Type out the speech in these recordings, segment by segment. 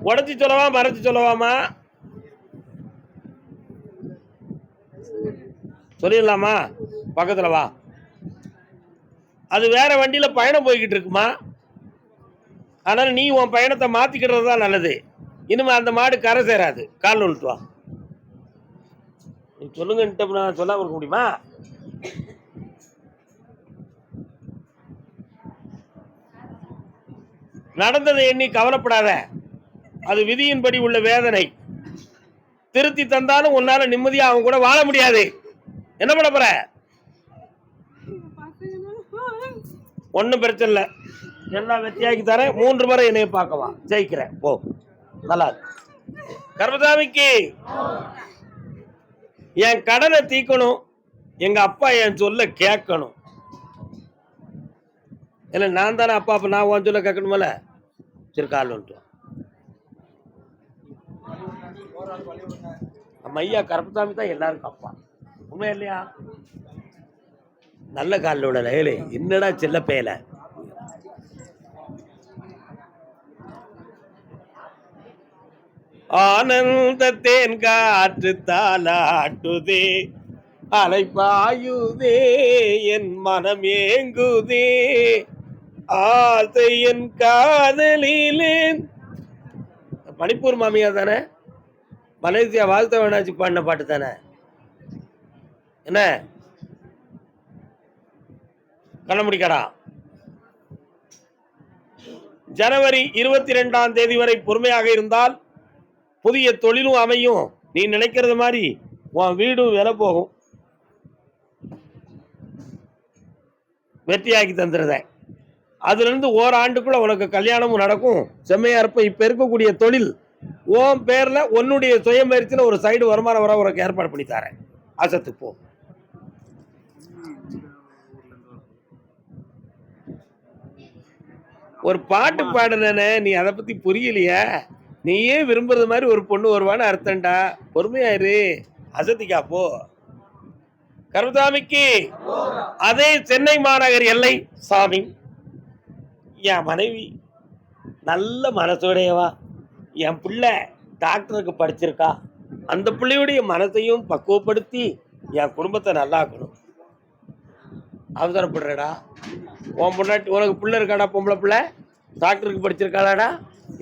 உடச்சி சொல்லவா மறைச்சு சொல்லவாமா? சொல்லிடலாமா? பக்கத்துல வா. அது வேற வண்டியில பயணம் போய்கிட்டு இருக்குமா, அதனால நீ உன் பயணத்தை மாத்திக்கிறது தான் நல்லது. இனிமே அந்த மாடு கரை சேராது. கால் விட்டு வா. நீ சொல்லுங்க நான் சொல்லாம இருக்க முடியுமா? நடந்ததை எண்ணி கவலைப்படாத, அது விதியின்படி உள்ள வேதனை. திருத்தி தந்தாலும் உன்னால நிம்மதியா அவன் கூட வாழ முடியாது. என்ன பண்ண போற? ஒன்னும் பிரச்சனை இல்லை, எல்லாம் வெற்றியாக்கி தரேன். 3 முறை என்னைய பார்க்கவா, ஜெயிக்கிறேன். போ, நல்லா. கர்மசாமிக்கு என் கடனை தீக்கணும், எங்க அப்பா என் சொல்ல கேட்கணும். இல்ல நான் தானே அப்பா, அப்ப நான் உன் சொல்ல கேட்கணுமல. சரி, கால் வந்துட்டு நம்ம ஐயா கருப்பசாமி தான் எல்லாருக்கும் அப்பா. உண்மை இல்லையா? நல்ல காலில் விடல. ஏழு என்னடா செல்ல பேல. ஆனந்த தேன் காற்று தாலாட்டுதே, அலைப்பாயுதே, என் மனம் ஏங்குதே, ஆசை என் காதலிலே. மணிப்பூர் மாமியா தானே, மலேசியா வாழ்த்த வேணாச்சு பாடின பாட்டு தானே. என்ன கண்ண முடிக்கடா. ஜனவரி 22ஆம் தேதி வரை பொறுமையாக இருந்தால் புதிய தொழிலும் அமையும். நீ நினைக்கிறது மாதிரி உன் வீடும் விலை போகும். வெற்றியாக்கி தந்துருத. அதுல இருந்து ஓராண்டுக்குள்ள உனக்கு கல்யாணமும் நடக்கும். செம்மையா இருப்ப. இப்ப இருக்கக்கூடிய தொழில் உன் பேர்ல உன்னுடைய சுயமுயற்சியில ஒரு சைடு வருமானம் வர உனக்கு ஏற்பாடு பண்ணி தரேன். அசத்து போ. ஒரு பாட்டு பாடுனே, நீ அதை பத்தி புரியலையா? நீயே விரும்புறது மாதிரி ஒரு பொண்ணு வருவான்னு அர்த்தம்டா. பொறுமையாயிரு, அசத்திக்கா போ. கருமசாமிக்கு அதே சென்னை மாநகர் எல்லை சாமி, என் மனைவி நல்ல மனசோடையவா, என் பிள்ளை டாக்டருக்கு படிச்சிருக்கா, அந்த பிள்ளையுடைய மனசையும் பக்குவப்படுத்தி என் குடும்பத்தை நல்லாக்கணும். அவசரப்படுறடா. உன் பொண்ணாட்டி உனக்கு பிள்ளை இருக்காடா, பொம்பளை பிள்ளை டாக்டருக்கு படிச்சிருக்காளாடா.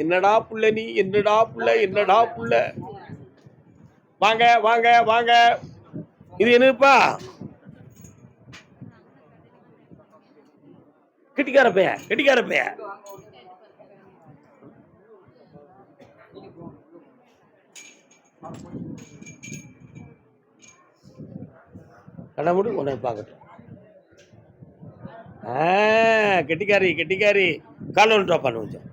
என்னடா புள்ள நீ, என்னடா புள்ள, என்னடா புள்ள. வாங்க வாங்க வாங்க. இது என்னப்பா? கெட்டிக்கார பைய, கெட்டிக்கார பைய. கடவுள் உன்னை பார்க்கட்டும். கெட்டிக்காரி கெட்டிக்காரி. கால் ஒன்று ட்ராப் பண்ண கொஞ்சம்.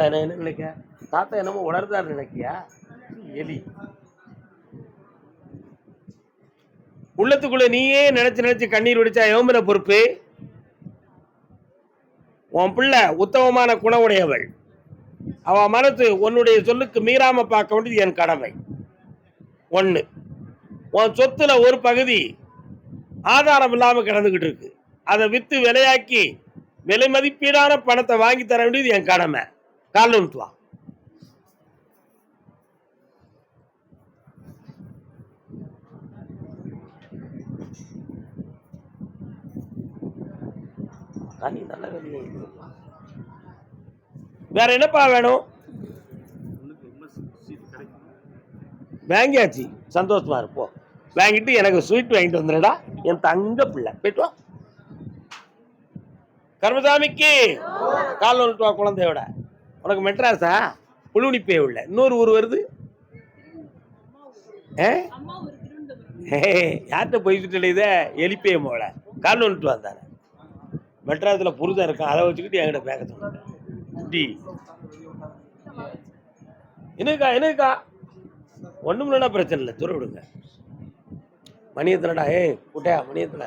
என்ன நினைக்க? தாத்தா என்னமோ உணர்ந்தார் நினைக்கியா? எலி உள்ளத்துக்குள்ள நீயே நினைச்சு நினைச்சு கண்ணீர் வடிச்சா எவமன பொறுப்பு? உன் பிள்ளை உத்தமமான குணமுடையவள். அவ மனசு உன்னுடைய சொல்லுக்கு மீறாம பார்க்க வேண்டியது என் கடமை. ஒண்ணு, உன் சொத்துல ஒரு பகுதி ஆதாரம் இல்லாம கிடந்துகிட்டு இருக்கு. அதை வித்து விலையாக்கி விலை மதிப்பீடான பணத்தை வாங்கி தர வேண்டியது என் கடமை. கால் வந்துட்டு வா. நல்ல வேலையை வேற என்னப்பா வேணும்? வாங்கியாச்சு, சந்தோஷமா இருப்போம். வாங்கிட்டு எனக்கு ஸ்வீட் வாங்கிட்டு வந்துடா, என் தங்க பிள்ளை. போயிட்டு வா. கர்மசாமிக்கு கால் வந்துட்டு வா. குழந்தையோட உனக்கு மெட்ராஸா? புழுனிப்பே உள்ள இன்னொரு ஊர் வருது. யார்கிட்ட போயிட்டு இத எலிப்பே போல. கால் வந்துட்டு வந்தாரு. மெட்ராஸ்ல புரிதா இருக்கான், அதை வச்சுக்கிட்டு என்கிட்ட பேக்க சொன்னேன். என்னக்கா என்னக்கா? ஒண்ணும் இல்லைன்னா பிரச்சனை இல்லை, துறை விடுங்க. மணியத்தனடா. குட்டையா மணியத்தன.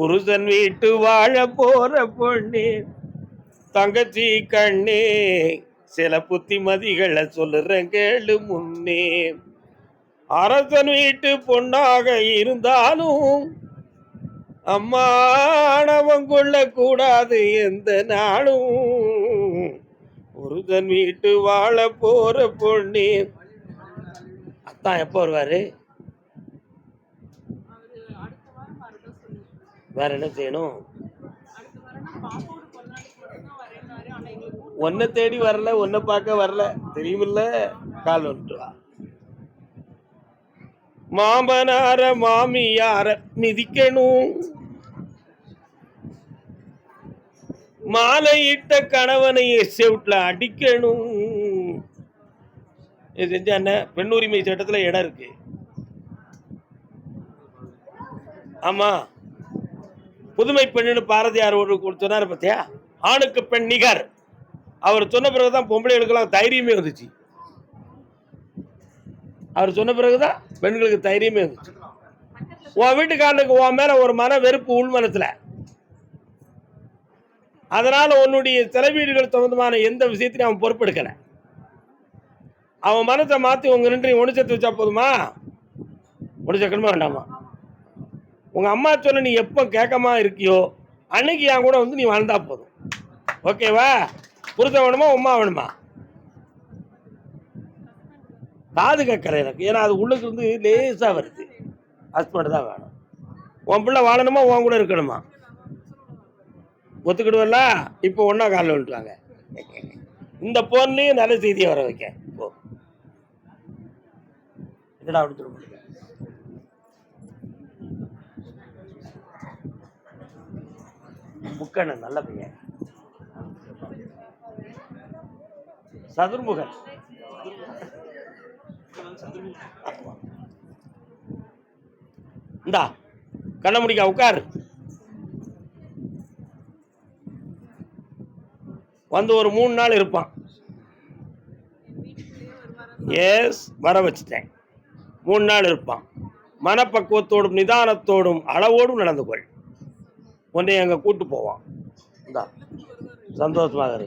புருஷன் வீட்டு வாழ போற பொண்ணே தங்கச்சி கண்ணே சில புத்திமதிகளை சொல்லுறேன் கேளு முன்னே. அரசன் வீட்டு பொண்ணாக இருந்தாலும் அம்மானவன் கொள்ள கூடாது எந்த நாளும். புருஷன் வீட்டு வாழ போற பொண்ணே. அத்தான் எப்போ வருவாரு? வேற என்ன செய்யணும்? ஒன்ன தேடி வரல, ஒன்ன பார்க்க வரல, தெரியுமில்ல. கால் வந்துட்டு மாமனார மாமியார மிதிக்கணும், மாலையிட்ட கணவனையே செவுட்ல அடிக்கணும். இது செஞ்சா என்ன? பெண் உரிமை சட்டத்துல இடம் இருக்கு. ஆமா, புதுமை பெண்ணுன்னு பாரதியார் ஒரு சொன்னாரு பார்த்தியா, ஆணுக்கு பெண் நிகர். அவர் சொன்ன பிறகுதான் பொம்பளைகளுக்கெல்லாம் தைரியமே வந்துச்சு. அவர் சொன்ன பிறகுதான் பெண்களுக்கு தைரியமே வந்துச்சு. உன் வீட்டுக்காரனுக்கு உன் மேல ஒரு மன வெறுப்பு உள்மனத்துல, அதனால உன்னுடைய செலவீடுகள் சம்பந்தமான எந்த விஷயத்திலையும் அவன் பொறுப்பெடுக்கல. அவன் மனத்தை மாத்தி உங்க ரெண்டு ஒன்று சேர்த்து வச்சா போதுமா? ஒன்று சேர்க்கணுமா வேண்டாமா? உங்க அம்மா சொல்ல நீ எப்போ கேட்காம இருக்கியோ அன்னைக்கு என் கூட வந்து நீ வாழ்ந்தா போதும். ஓகேவா? புருஷன் வேணுமா உமா வேணுமா? காது கேட்கற எனக்கு, ஏன்னா அது உள்ளுக்கு இருந்து லேசா வருது. ஹஸ்பண்ட் தான் வேணும். உன் பிள்ளை வாழணுமா உன் கூட இருக்கணுமா? ஒத்துக்கிடுவல்ல. இப்போ ஒன்னா காலில் வந்துட்டாங்க. இந்த போன்லயும் நல்ல செய்தியை வர வைக்க. இப்போ என்னடா அப்படி சொல்ல முடியல. முக்கண்ணன் நல்ல பையன், சதுர்முகன். இந்தா கண்ண முடிக்க உட்காரு. வந்து ஒரு 3 நாள் இருப்பான். எஸ், வர வச்சுட்டேன். 3 நாள் இருப்பான். மனப்பக்குவத்தோடும் நிதானத்தோடும் அளவோடும் நடந்து கொள். உன்னை அங்கே கூட்டு போவான். இந்தா சந்தோஷமாக இரு.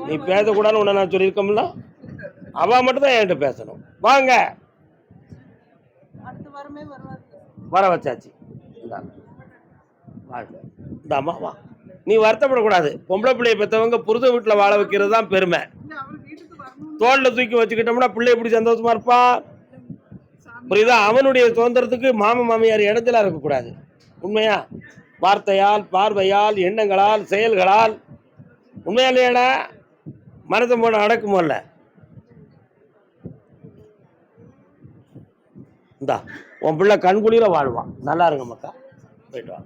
நீ பேசக்கூடாதுன்னு உன்னை நான் சொல்லியிருக்கோம்ல, அவ மட்டும் தான் என்கிட்ட பேசணும். வாங்க, வர வச்சாச்சு. இந்தாம்மா வா. நீ வருத்தப்படக்கூடாது. பொம்பளை பிள்ளைய பெற்றவங்க புருஷ வீட்டில் வாழ வைக்கிறது தான் பெருமை. தோளில் தூக்கி வச்சுக்கிட்டோம்னா பிள்ளை எப்படி சந்தோஷமா இருப்பா? புரியுதா? அவனுடைய சுதந்திரத்துக்கு மாம மாமியார் இடத்துல இருக்கக்கூடாது. உண்மையா? வார்த்தையால், பார்வையால், எண்ணங்களால், செயல்களால். உண்மையா இல்லையாடா? மனத்தை போன அடக்குமோல்ல. இந்தா உன் பிள்ளை கண்குளிர வாழ்வான். நல்லா இருங்க மக்கா. போயிட்டு வா.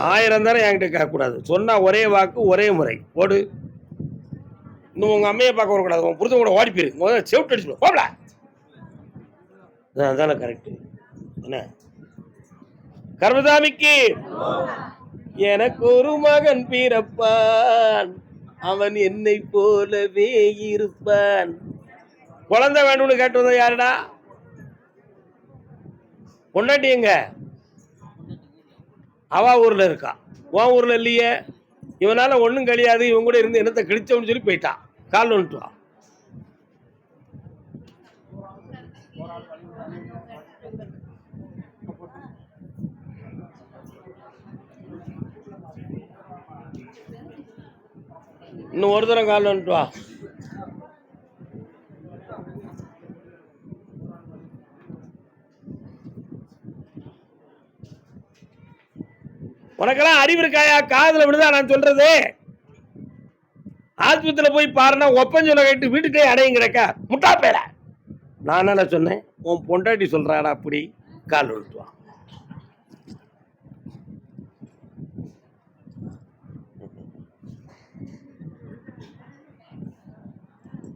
1000 தானே என்கிட்ட கேட்கக்கூடாது. சொன்னா ஒரே வாக்கு ஒரே முறை போடு. இன்னும் உங்க அம்மையை பார்க்க வரக்கூடாது. உன் புரிஞ்ச கூட ஓடி போயிரு. செவிட்டு அடிச்சு போகல. அதான கரெக்ட். என்ன கர்மசாமிக்கு எனக்கு ஒரு மகன் பிறப்பான், அவன் என்னை போலவே இருப்பான். குழந்தை வேண்டும்னு கேட்டு வந்த யாருடா? பொண்டாட்டி எங்க? அவா ஊர்ல இருக்கா, உன் ஊர்ல இல்லையே. இவனால ஒன்றும் கிடையாது, இவன் கூட இருந்து என்னத்தை கிழிச்சவன்னு சொல்லி போயிட்டான். கால் வந்துட்டு வா. இன்னும் ஒரு தரம் கால் வந்துட்டு வா. உனக்கெல்லாம் அறிவு இருக்காயா? காதுல விடுதா நான் சொல்றது? ஆஸ்பத்திரியில் போய் பாருன்னா ஒப்பஞ்சொல்ல கேட்டு வீட்டுக்கே அடையும் கிடக்கா முட்டா பேர. நான் என்ன சொன்னேன்? உன் பொண்டாட்டி சொல்றாடா அப்படி. கால் விழுத்துவா.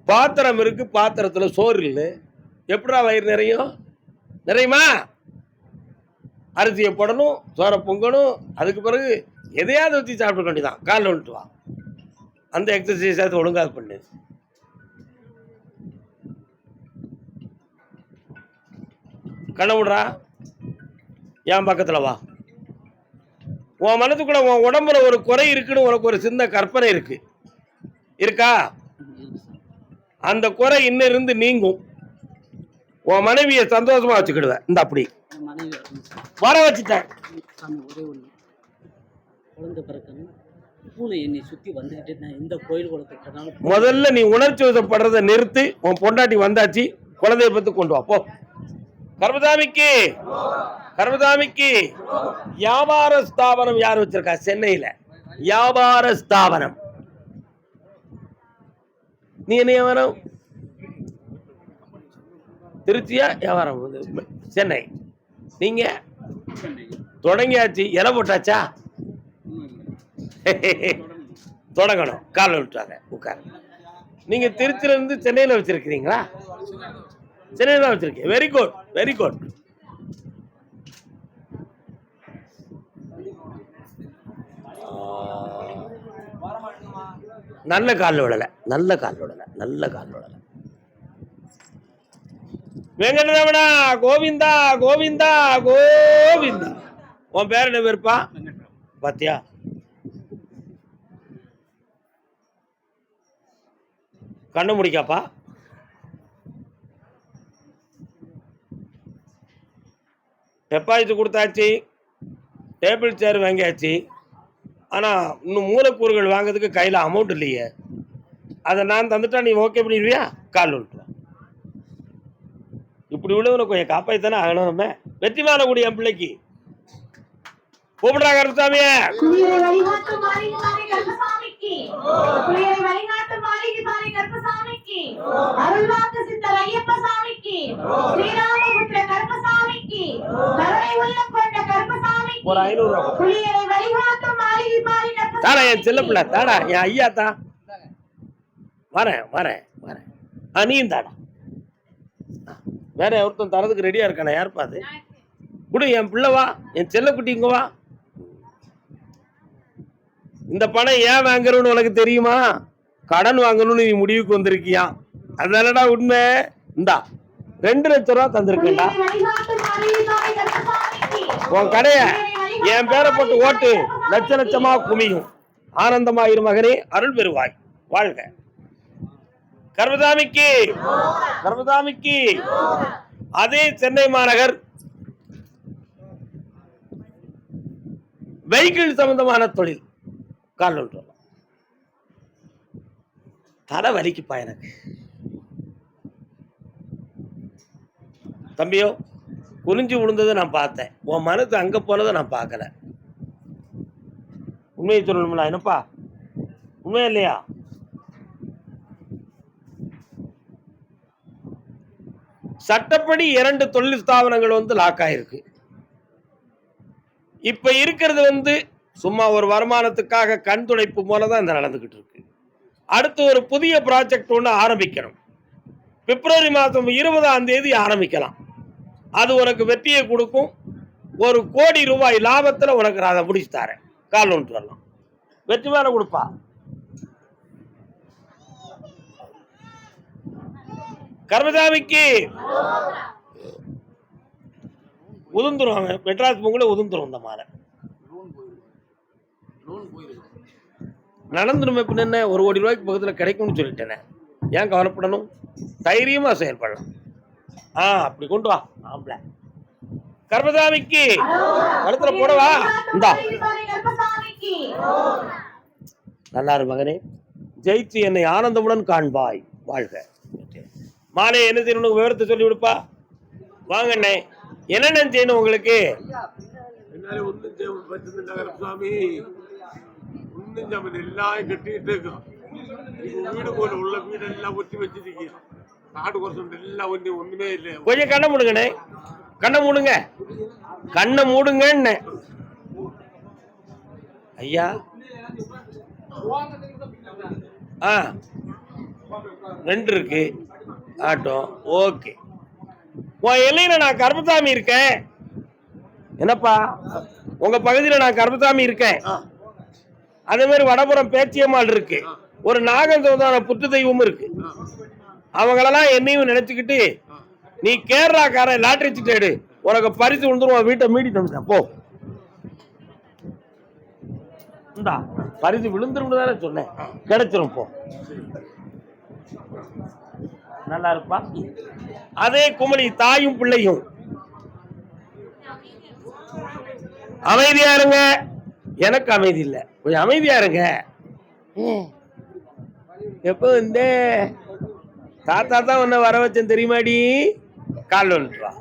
பாத்திரம் இருக்கு, பாத்திரத்துல சோறு இல்லை, எப்படா வயிறு நிறையும்? நிறையுமா? அரிசியை போடணும், சோறை பொங்கணும், அதுக்கு பிறகு எதையாவது வச்சு சாப்பிட வேண்டியதான். காலில் வந்துட்டு வா. அந்த எக்ஸசைஸாவது ஒழுங்காக பண்ணு. கண்ண விடுறா, என் பக்கத்துல வா. உன் மனதுக்குள்ள உன் உடம்புல ஒரு குறை இருக்குன்னு உனக்கு ஒரு சின்ன கற்பனை இருக்கு, இருக்கா? அந்த குறை இன்னும் இருந்து நீங்கும். உன் மனைவியை சந்தோஷமா வச்சுக்கிடுவேன். இந்த அப்படி வர வச்சுட்டேன். முதல்ல நீ உணர்ச்சி வசப்படுறத நிறுத்து. உன் பொண்டாட்டி வந்தாச்சு, குழந்தைய பத்தி கொண்டு வா போ. கர்மசாமிக்கு கர்மசாமிக்கு வியாபார ஸ்தாபனம் யார் வச்சிருக்கா? சென்னையில வியாபார ஸ்தாபனம். நீ என்ன வியாபாரம்? திருச்சியா? வியாபாரம் சென்னை. நீங்க தொடங்கியாச்சு, இலை போட்டாச்சா? தொடங்கணும். கால விட்டுறாங்க, உட்கார. நீங்க திருச்சியில இருந்து சென்னையில வச்சிருக்கீங்களா? சென்னையில வச்சிருக்கீங்க. Very good, very good. நல்ல கால் விடல, நல்ல கால் விடல, நல்ல கால் விடல. வெங்கடரமணா கோவிந்தா கோவிந்தா கோவிந்தா. உன் பேர் என்ன பேருப்பா? பாத்தியா, கண்ணு முடிக்காப்பா. டெபாசிட் கொடுத்தாச்சு, டேபிள் சேர் வாங்கியாச்சு. ஆனால் இன்னும் மூலக்கூறுகள் வாங்கிறதுக்கு கையில் அமௌண்ட் இல்லையே. அதை நான் தந்துட்டா நீ ஓகே பண்ணிடுவியா? கால் விட்டுருவா. இப்படி உள்ளவனை கொஞ்சம் காப்பாத்தானே ஆகணும். நம்ம வெற்றி மாறக்கூடிய என் பிள்ளைக்கு கூப்பிடுறா கருப்பசாமிய. ஒரு 500 தாடா, என் செல்ல பிள்ளை தாடா, என் ஐயா தான். வரேன் வரேன் வரேன். நீயும் தாடா. வேற ஒருத்தன் தரதுக்கு ரெடியா இருக்கானே, யார் பாது குடு. என் பிள்ளைவா, என் செல்ல குட்டிங்க வா. இந்த பணம் ஏன் வாங்குறோன்னு உனக்கு தெரியுமா? கடன் வாங்கணும்னு நீ முடிவுக்கு வந்திருக்கியா? அதனாலடா உண்மை. இந்தா 2 லட்சம் ரூபா தந்திருக்கேன்டா. உன் கடைய என் பேரை போட்டு ஓட்டு, லட்ச லட்சமா குமியும். ஆனந்தமாயிரு மகனே, அருள் பெறுவாய், வாழ்க. கர்மசாமிக்கு கர்மசாமிக்கு. அதே சென்னை மாநகர் வெஹிக்கிள் சம்பந்தமான தொழில். கால் ஒன்று தலை வலிக்குப்பா எனக்கு. தம்பியோ, குறிஞ்சி விழுந்ததை நான் பார்த்தேன், உன் மனசு அங்க போனதை நான் பார்க்கல. உண்மையை சொல்லணும்ல, என்னப்பா உண்மையா இல்லையா? சட்டப்படி 2 தொழில் ஸ்தாபனங்கள் லாக் ஆயிருக்கு. இப்ப இருக்கிறது சும்மா ஒரு வருமானத்துக்காக கண் துடைப்பு போலதான் இந்த நடந்துகிட்டு இருக்கு. அடுத்து ஒரு புதிய ப்ராஜெக்ட் ஒன்று ஆரம்பிக்கணும். பிப்ரவரி மாதம் 20ஆம் தேதி ஆரம்பிக்கலாம். அது உனக்கு வெற்றியை கொடுக்கும். 1 கோடி ரூபாய் லாபத்தில் உனக்கு அதை முடிச்சு தரேன். கால் ஒன்று வரலாம், வெற்றி மேல கொடுப்பா. கர்மசாமிக்கு உதுந்துருவாங்க. மெட்ராஸ் பொங்கல உதுந்துரும். இந்த மாலை நடந்துருமே. பின்ன என்ன, 1 கோடி ரூபாய்க்கு பக்கத்தில் கிடைக்கும்னு சொல்லிட்டேனே, ஏன் கவலைப்படணும்? தைரியமா செயல்படலாம். அப்படி கொண்டு வா ஆம்பளை. கர்மசாமிக்கு கழுத்துல போடவா. இந்தா நல்லாரு மகனே, ஜெயிச்சு என்னை ஆனந்தமுடன் காண்பாய், வாழ்க. மாலை என்ன செய்யணும் விவரத்தை சொல்லி விடுப்பா. வாங்க அண்ணே, என்னென்ன செய்யணும் உங்களுக்கு? எல்லாம் கட்டிட்டு இருக்கோம். வீடு போல உள்ள வீடு எல்லாம் ஒட்டி வச்சிருக்கீங்க. காடு கொசம் எல்லாம் ஒண்ணுமே இல்லை. கொஞ்சம் கண்ணை மூடுங்கண்ணே, கண்ணை மூடுங்க, கண்ணை மூடுங்க ஐயா. 2 இருக்கு ஆட்டோ. ஓகே, உன் எல்லையில நான் கர்மசாமி இருக்கேன். என்னப்பா, உங்க பகுதியில நான் கர்மசாமி இருக்கேன். அதே மாதிரி வடபுறம் பேச்சியம்மாள் இருக்கு. ஒரு நாகந்தோதான புத்து தெய்வமும் இருக்கு. அவங்களெல்லாம் என்னையும் நினைச்சுக்கிட்டு நீ கேரளாக்காரன் லாட்டரி சீட்டு எடு, உனக்கு பரிசு விழுந்துரும், வீட்டை மீடிட்டு வந்துட்ட போ. இந்தா பரிசு விழுந்துரும் தானே சொன்னேன், கிடைச்சிரும் போ. நல்லா இருப்பா. அதே குமளி தாயும் பிள்ளையும் அமைதியா இருங்க. எனக்கு அமைதி இல்லை, கொஞ்சம் அமைதியா இருங்க. எப்போ இந்த தாத்தா தான் உன்னை வர வச்சேன் தெரியுமாடி, கால் வந்துட்டு வா.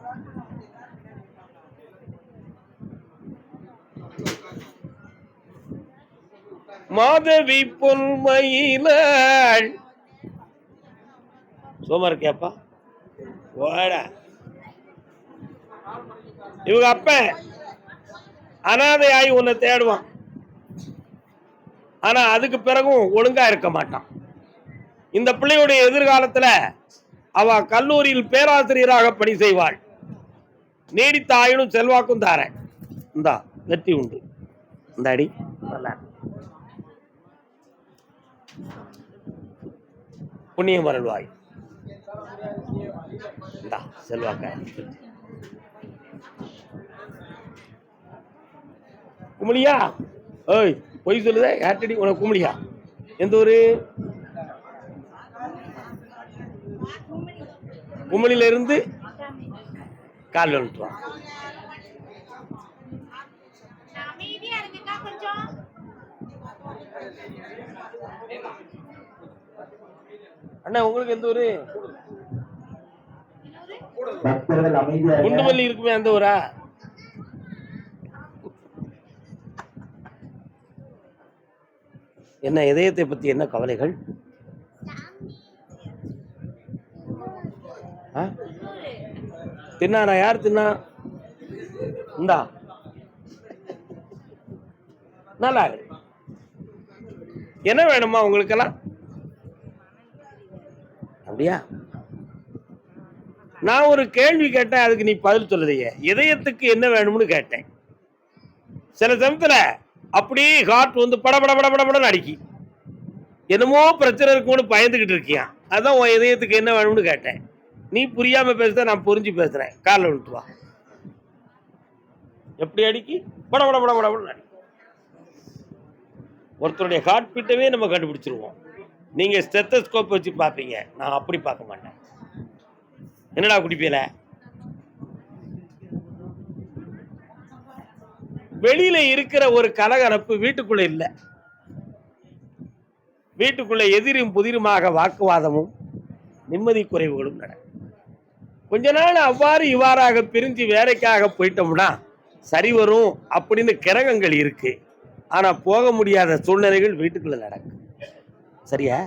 மாதவி பொன்மையிலாள் சோமர் கேப்பா வாடா. இவங்க அப்ப அனாதையாகி உன்னை தேடுவான், ஆனா அதுக்கு பிறகும் ஒழுங்கா இருக்க மாட்டான். இந்த பிள்ளையுடைய எதிர்காலத்துல அவ கல்லூரியில் பேராசிரியராக பணி செய்வாள். நீடித்த ஆயுளும் செல்வாக்கும் தாரேன். இந்தா வெற்றி உண்டு. இந்த அடி புண்ணியம் வரல்வாய். இந்தா செல்வாக்க. குமளியா? ஓய் பொய் சொல்லுத, யார்டி உனக்கு குமளியா? எந்த ஊரு? குமளியில இருந்து கால் வந்துட்டுவான். அண்ணா உங்களுக்கு எந்த ஊரு? குண்டுமல்லி இருக்குமே அந்த ஊரா? என்ன இதயத்தை பத்தி என்ன கவலைகள்? தின்னானா? யார் தின்னா? இந்தா நல்லா என்ன வேணுமா உங்களுக்கெல்லாம்? அப்படியா? நான் ஒரு கேள்வி கேட்டேன், அதுக்கு நீ பதில் சொல்லுதையே. இதயத்துக்கு என்ன வேணும்னு கேட்டேன். சில சமயத்துல அப்படியே ஹார்ட் வந்து படபடன்னு அடிக்கி, என்னமோ பிரச்சனை இருக்கும்னு பயந்துகிட்டு இருக்கியா, அதான் உன் இதயத்துக்கு என்ன வேணும்னு கேட்டேன். நீ புரியாம பேசுற, நான் புரிஞ்சு பேசுறேன். காலில் விட்டு வா. எப்படி அடிக்கி? படபடன்னு அடிக்கி. ஒருத்தருடைய ஹார்ட் பீட்டவே நம்ம கண்டுபிடிச்சிருவோம். நீங்க ஸ்டெத்தஸ்கோப் வச்சு பார்ப்பீங்க, நான் அப்படி பார்க்க மாட்டேன். என்னடா குடிப்பீல? வெளியில இருக்கிற ஒரு கலகலப்பு வீட்டுக்குள்ள இல்லை. வீட்டுக்குள்ள எதிரும் புதிருமாக வாக்குவாதமும் நிம்மதி குறைவுகளும் நடக்கும். கொஞ்ச நாள் அவ்வாறு இவ்வாறாக பிரிஞ்சு வேலைக்காக போயிட்டோம்னா சரி வரும் அப்படின்னு கிரகங்கள் இருக்கு. ஆனா போக முடியாத சூழ்நிலைகள் வீட்டுக்குள்ள நடக்கும். சரியா?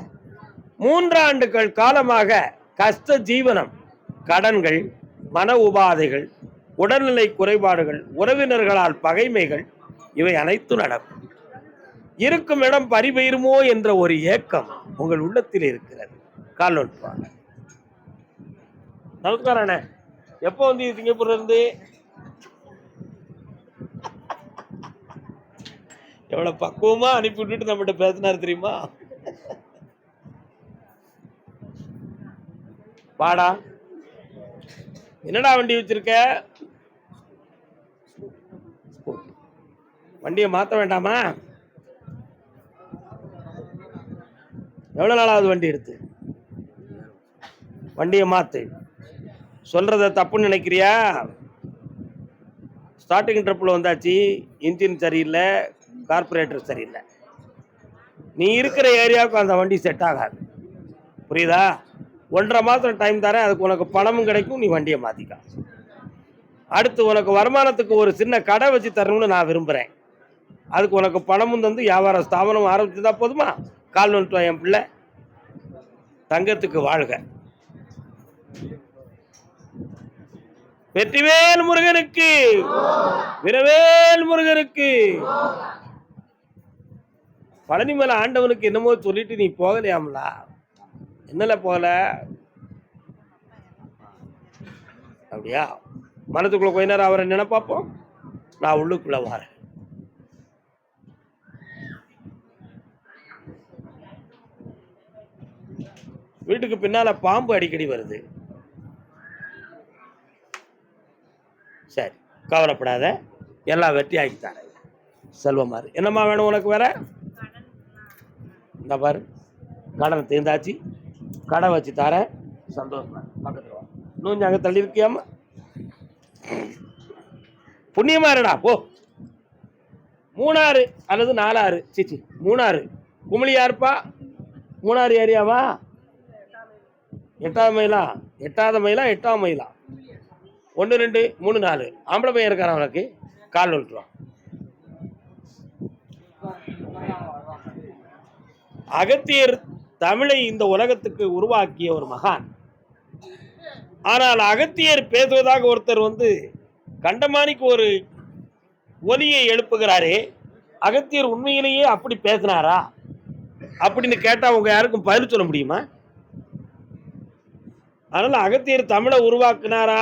3 ஆண்டுகள் காலமாக கஷ்ட ஜீவனம், கடன்கள், மன உபாதைகள், உடல்நிலை குறைபாடுகள், உறவினர்களால் பகைமைகள், இவை அனைத்தும் நடக்கும். இருக்கும் இடம் பறிபெயருமோ என்ற ஒரு ஏக்கம் உங்கள் உள்ளத்தில் இருக்கிறது. கால் நோட்டுவாங்க. நமஸ்காரம். எப்போ வந்து சிங்கப்பூர்ல இருந்து? எவ்வளவு பக்குவமா அனுப்பி விட்டுட்டு நம்மகிட்ட பேசினாரு தெரியுமா? வாடா. என்னடா வண்டி வச்சிருக்க? வண்டியை மாத்த வேண்டாமா? எவ்வளவு நாளாவது வண்டி எடுத்து? வண்டியை மாத்து. சொல்றத தப்புன்னு நினைக்கிறியா? ஸ்டார்டிங் ட்ரிப்பில் வந்தாச்சு, இன்ஜின் சரியில்லை, கார்பரேட்டர் சரியில்லை. நீ இருக்கிற ஏரியாவுக்கு அந்த வண்டி செட் ஆகாது. புரியுதா? 1.5 மாதம் டைம் தரேன், அதுக்கு உனக்கு பணமும் கிடைக்கும், நீ வண்டியை மாற்றிக்க. அடுத்து உனக்கு வருமானத்துக்கு ஒரு சின்ன கடை வச்சு தரணும்னு நான் விரும்புகிறேன். அதுக்கு உனக்கு பணமும் தந்து வியாபார ஸ்தாபனம் ஆரம்பிச்சுதா போதுமா? கால் வந்துட்டு என் பிள்ளை. தங்கத்துக்கு வாழ்க. வெற்றிவேல் முருகனுக்கு, வீரவேல் முருகனுக்கு. பழனிமலை ஆண்டவனுக்கு என்னமோ சொல்லிட்டு நீ போகலையாமலா? என்னல போகல? அப்படியா? மனத்துக்குள்ள கொஞ்ச நேரம் அவரை நினைப்பாப்போம். நான் உள்ளுக்குள்ள வரேன். வீட்டுக்கு பின்னால பாம்பு அடிக்கடி வருது. சரி, கவலைப்படாத, எல்லாம் வெற்றி ஆக்கி தரேன். செல்வமாறு, என்னம்மா வேணும் உனக்கு வேற? இந்த பாரு, கடன் தீர்ந்தாச்சு, கடை வச்சு தரேன். சந்தோஷமா பக்கத்தில் வா. இன்னும் அங்கே தள்ளி இருக்கியாமா? புண்ணியமா இருடா போ. மூணாறு அல்லது நாலாறு, சிச்சி மூணாறு. குமிழி யாருப்பா? மூணாறு ஏரியாவா? 8வது மைலா? 8வது மைலா 8ஆம் மைலா? 1 2 3 4 ஆம்பளை பையன் இருக்கான் அவனுக்கு. கால் விட்டுருவான். அகத்தியர் தமிழை இந்த உலகத்துக்கு உருவாக்கிய ஒரு மகான். ஆனால் அகத்தியர் பேசுவதாக ஒருத்தர் கண்டமானிக்கு ஒரு ஒலியை எழுப்புகிறாரே, அகத்தியர் உண்மையிலேயே அப்படி பேசினாரா அப்படின்னு கேட்டா உங்க யாருக்கும் பதில் சொல்ல முடியுமா? அதனால அகத்தியர் தமிழை உருவாக்குனாரா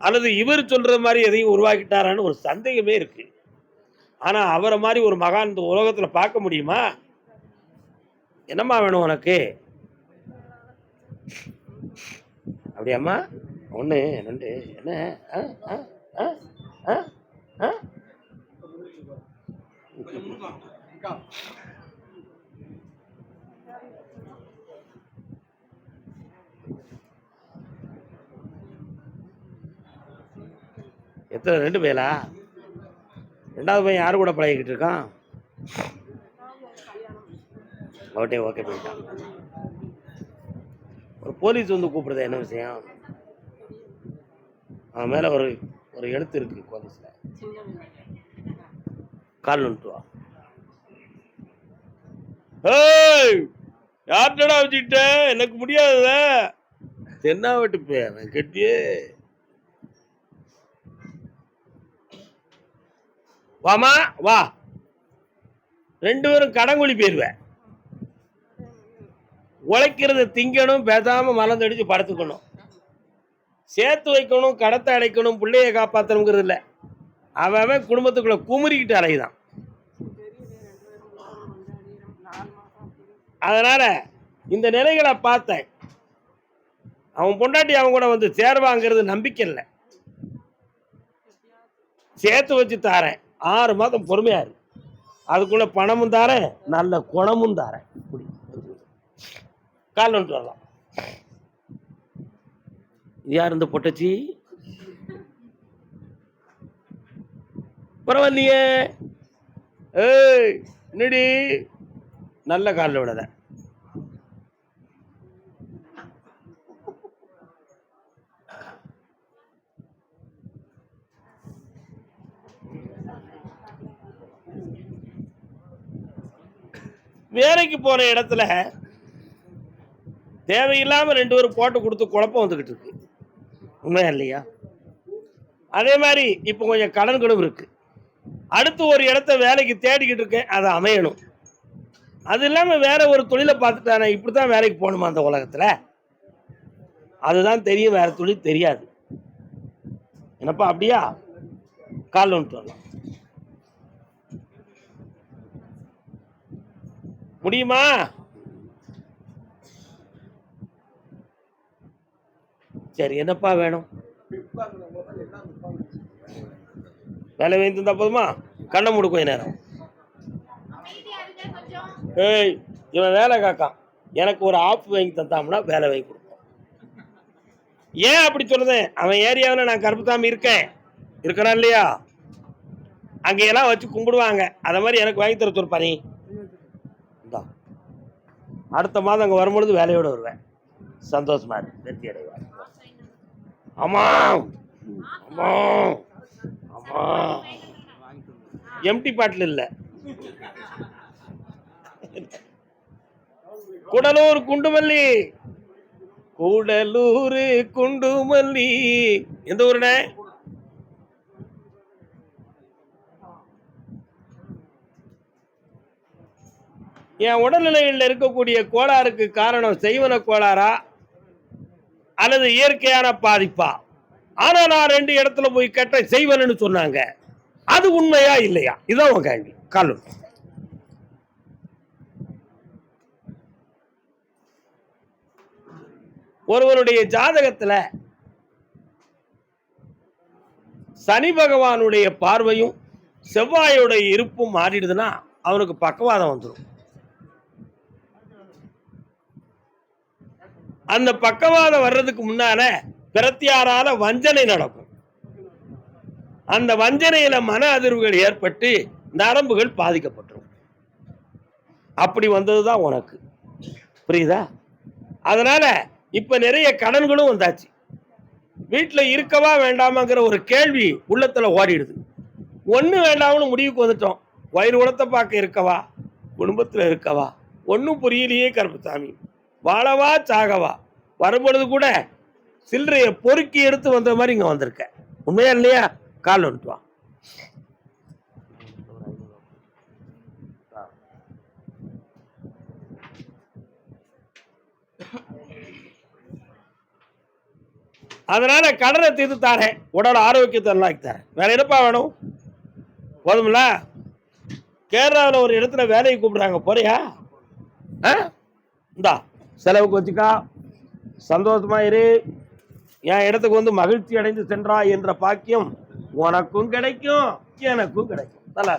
அல்லது இவர் சொல்றது மாதிரி எதையும் உருவாக்கிட்டாரான்னு ஒரு சந்தேகமே இருக்கு. ஆனா அவரை மாதிரி ஒரு மகான் இந்த உலகத்துல பார்க்க முடியுமா? என்னம்மா வேணும் உனக்கு? அப்படியாம்மா? 1 2 என்ன? எத்தனை? 2 பேரா? 2வது பையன் யாரு கூட பழகிக்கிட்டு இருக்கான்? ஓகே போயிட்டான். ஒரு போலீஸ் கூப்பிடுறது, என்ன விஷயம்? அவன் மேல ஒரு ஒரு எழுத்து இருக்கு போலீஸ்ல. கால் வந்துட்டு வா. யார்டா வச்சுக்கிட்ட? எனக்கு முடியாதுல. தென்னா விட்டு போய் கட்டியே வாமா வா. 2 பேரும் கடங்குழி போயிருவேன். உழைக்கிறத திங்கணும், பேசாம மலர்ந்தடிச்சு படுத்துக்கணும். சேர்த்து வைக்கணும், கடத்தை அடைக்கணும், பிள்ளைய காப்பாற்றணுங்கிறது இல்லை. அவன் குடும்பத்துக்குள்ள குமுறிக்கிட்டு அலைதான். அதனால இந்த நிலைகளை பார்த்தேன். அவன் பொண்டாட்டி அவன் கூட சேர்வாங்கிறது நம்பிக்கை இல்லை. சேர்த்து வச்சு தாரேன், 6 மாதம் பொறுமையா இரு. அதுக்குள்ள பணமும் தாரேன், நல்ல குணமும் தாரேன். கால் வந்துட்டு வரலாம். யார் இந்த பொட்டச்சி? பரவாயில்லையே. என்னடி நல்ல காலில் விடாத. வேலைக்கு போற இடத்துல தேவையில்லாம 2 பேரும் போட்டு கொடுத்து குழப்பம் வந்துகிட்டு இருக்கு. உண்மையா இல்லையா? அதே மாதிரி இப்ப கொஞ்சம் கடன்களும் இருக்கு. அடுத்து ஒரு இடத்த வேலைக்கு தேடிக்கிட்டு இருக்கேன், அது அமையணும். அது இல்லாம வேற ஒரு தொழிலை பார்த்துட்டானே, இப்படித்தான் வேலைக்கு போகணுமா அந்த உலகத்துல? அதுதான் தெரியும், வேற தொழில் தெரியாது. என்னப்பா அப்படியா? கால் வந்துட்டு வரலாம். முடியுமா? சரி, என்னப்பா வேணும்? வேலை வைத்திருந்தா போதுமா? கண்ணை மூடு கொஞ்ச நேரம். இவன் வேலை காக்கான். எனக்கு ஒரு ஆப் வாங்கி தந்தாம்னா வேலை வாங்கி கொடுப்போம். ஏன் அப்படி சொல்லுதேன்? அவன் ஏரியாவில் நான் கருப்புசாமி இருக்கிறான் இல்லையா? அங்கெல்லாம் வச்சு கும்பிடுவாங்க. அதை மாதிரி எனக்கு வாங்கி தர சொல்லுப்பா. நீ அடுத்த மாதம் அங்கே வரும்பொழுது வேலையோடு வருவேன். சந்தோஷமா இருக்கு, வெற்றி அடைவார். ஆமா ஆமா ஆமா, எம்டி பாட்டில் இல்லை. கூடலூர் குண்டுமல்லி, கூடலூர் குண்டுமல்லி. எந்த ஊருனே? என் உடல்நிலையில் இருக்கக்கூடிய கோளாறுக்கு காரணம் செய்வன கோளாறா அல்லது இயற்கையான பாதிப்பா? ஆனா நான் 2 இடத்துல போய் கேட்ட செய்வனு சொன்னாங்க. அது உண்மையா இல்லையா? இதான் உன் கேள்வி. கால். ஒருவருடைய ஜாதகத்துல சனி பகவானுடைய பார்வையும் செவ்வாயோடைய இருப்பும் மாறிடுதுன்னா அவனுக்கு பக்கவாதம் வந்துடும். அந்த பக்கவாதம் வர்றதுக்கு முன்னால பிரத்தியாரால வஞ்சனை நடக்கும். அந்த வஞ்சனையில மன அதிர்வுகள் ஏற்பட்டு நரம்புகள் பாதிக்கப்பட்டுரும். அப்படி வந்ததுதான் உனக்கு, புரியுதா? அதனால இப்ப நிறைய கடன்களும் வந்தாச்சு. வீட்டுல இருக்கவா வேண்டாமாங்கிற ஒரு கேள்வி உள்ளத்துல ஓடிடுது. ஒண்ணு வேண்டாம்னு முடிவுக்கு வந்துட்டோம். வயிறு உலத்தை பார்க்க இருக்கவா, குடும்பத்துல இருக்கவா, ஒன்னும் புரியலையே கருப்பசாமி. வாழவா சாகவா, வரும்பொழுது கூட சில்லறைய பொறுக்கி எடுத்து வந்த மாதிரி இங்க வந்திருக்க. உண்மையா இல்லையா? கால் வந்துட்டு வா. அதனால கடனை தீர்த்து தாரேன், உடல் ஆரோக்கியத்தை நல்லா தரேன். வேற என்னப்பா வேணும்? போதும்ல? கேரளாவில் ஒரு இடத்துல வேலையை கூப்பிடுறாங்க, போறியா? இந்தா செலவுக்கு வச்சுக்கா, சந்தோஷமா இரு. என் இடத்துக்கு வந்து மகிழ்ச்சி அடைந்து சென்றா என்ற பாக்கியம் உனக்கும் கிடைக்கும், எனக்கும் கிடைக்கும். நல்லா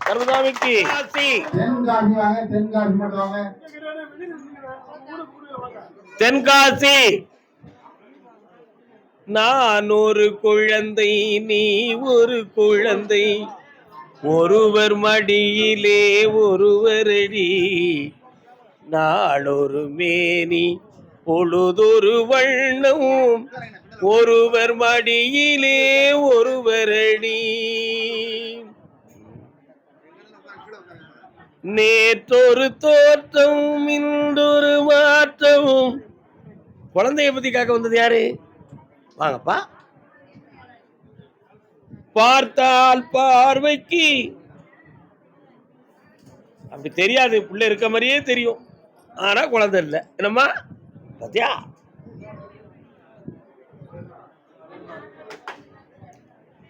கருதாமிக்கு தென்காசி. நான் ஒரு குழந்தை, நீ ஒரு குழந்தை, ஒருவர் மடியிலே ஒருவரடி, நாளொரு மேனி பொழுதொரு வண்ணம், ஒருவர் மடியிலே ஒருவரடி, நேற்றொரு தோற்றம் இன்றொரு மாற்றம். குழந்தைய பத்தி கேட்க வந்தது யாரு? வாங்கப்பா. பார்த்தால் பார்வைக்கு அப்படி தெரியாது, பிள்ளை இருக்க மாதிரியே தெரியும், ஆனா குழந்தை இல்லை. என்னம்மா பாத்தியா?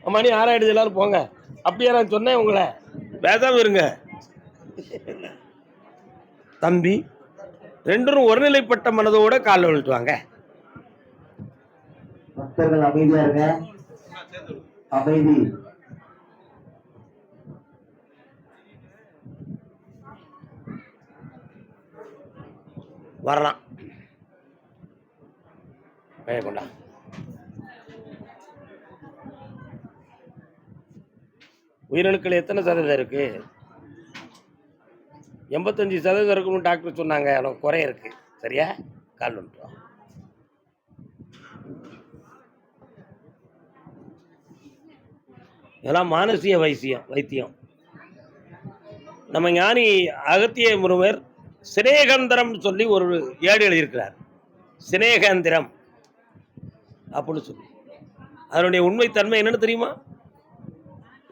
மணி 6 எல்லாரும் போங்க. அப்படியே நான் சொன்னேன் உங்களை, பேசாம இருங்க. தம்பி ரெண்டும் ஒருநிலைப்பட்ட மனதோட காலில் விழுட்டு வாங்க. பக்தர்கள் அமைதியா இருங்க, அமைதி. வரலாம் கொண்டா. உயிரணுக்கள் எத்தனை சதவீதம் இருக்கு? 85% இருக்குன்னு டாக்டர் சொன்னாங்க. எனக்கு குறை இருக்கு. சரியா? கால் வந்துட்டோம். இதெல்லாம் மானசீக வைத்தியம். நம்ம ஞானி அகத்திய முருகர் சினேகந்திரம் சொல்லி ஒரு ஏடு எழுதியிருக்கிறார். சினேகந்திரம் அப்படின்னு சொல்லி, அதனுடைய உண்மைத்தன்மை என்னன்னு தெரியுமா?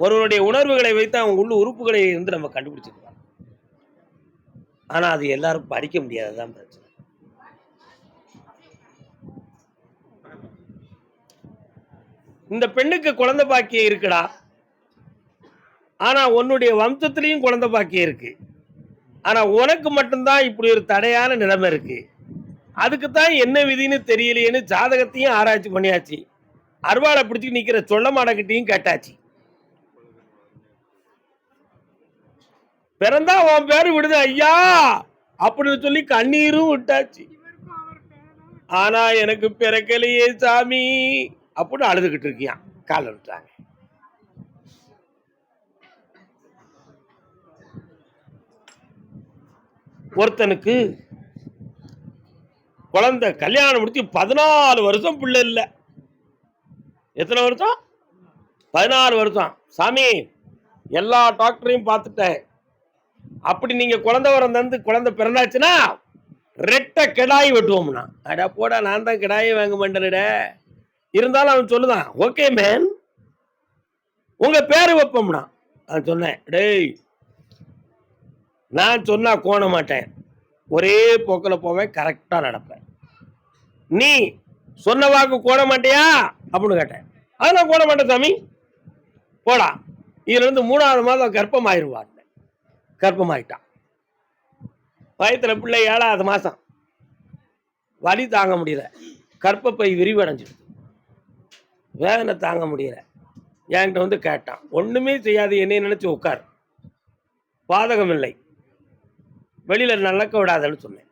ஒருவனுடைய உணர்வுகளை வைத்து அவன் உள்ள உறுப்புகளை வந்து நம்ம கண்டுபிடிச்சிருக்கலாம். ஆனா அது எல்லாரும் படிக்க முடியாதுதான் பிரச்சனை. இந்த பெண்ணுக்கு குழந்தை பாக்கியம் இருக்குடா, ஆனா உன்னுடைய வம்சத்திலையும் குழந்தை பாக்கியம் இருக்கு. ஆனா உனக்கு மட்டும்தான் இப்படி ஒரு தடையான நிலைமை இருக்கு. அதுக்கு தான் என்ன விதின்னு தெரியலையேன்னு ஜாதகத்தையும் ஆராய்ச்சி பண்ணியாச்சு. அருவாளை பிடிச்சி நிக்கிற சொல்ல மாடக்கிட்டையும் கேட்டாச்சு. பிறந்தா உன் பேரு விடுது ஐயா அப்படின்னு சொல்லி கண்ணீரும் விட்டாச்சு. ஆனா எனக்கு பிறக்கலையே சாமி அப்படின்னு அழுதுகிட்டு இருக்கியான். கால விட்டாங்க. ஒருத்தனுக்கு குழந்தை கல்யாணம் முடிச்சு 14 வருஷம் பிள்ளை இல்லை. எத்தனை வருஷம்? 14 வருஷம். சாமி எல்லா டாக்டரையும் பார்த்துட்டேன், அப்படி நீங்க குழந்தை வரம் தந்து குழந்தை பிறந்தாச்சுன்னா ரெட்டை கிடாய் வெட்டுவோம்னா. அடா போடா, நான் தான் கிடாயே வாங்க மாட்டேன்ட. இருந்தாலும் அவன் சொல்லுதான், ஓகே மேன் உங்க பேரு வைப்போம்னா. நான் சொன்னேன், டேய் நான் சொன்னா கோண மாட்டேன், ஒரே போக்கில் போவேன், கரெக்டா நடப்பேன். நீ சொன்ன வாக்கு கோண மாட்டியா அப்படின்னு கேட்டேன். அதெல்லாம் கோண மாட்டேன் சாமி, போடா. இதுல இருந்து 3வது மாதம் கர்ப்பமாயிருவான். கர்ப்பமாயிட்டான். வயிற்றுல பிள்ளை 7வது மாசம். வலி தாங்க முடியல, கர்ப்பப்பை விரிவடைஞ்சிடுது, வேதனை தாங்க முடியல, என்கிட்ட வந்து கேட்டான். ஒண்ணுமே செய்யாது, என்னைய நினைச்சு உட்கார், பாதகம் இல்லை, வெளியில நடக்க விடாதன்னு சொன்னேன்.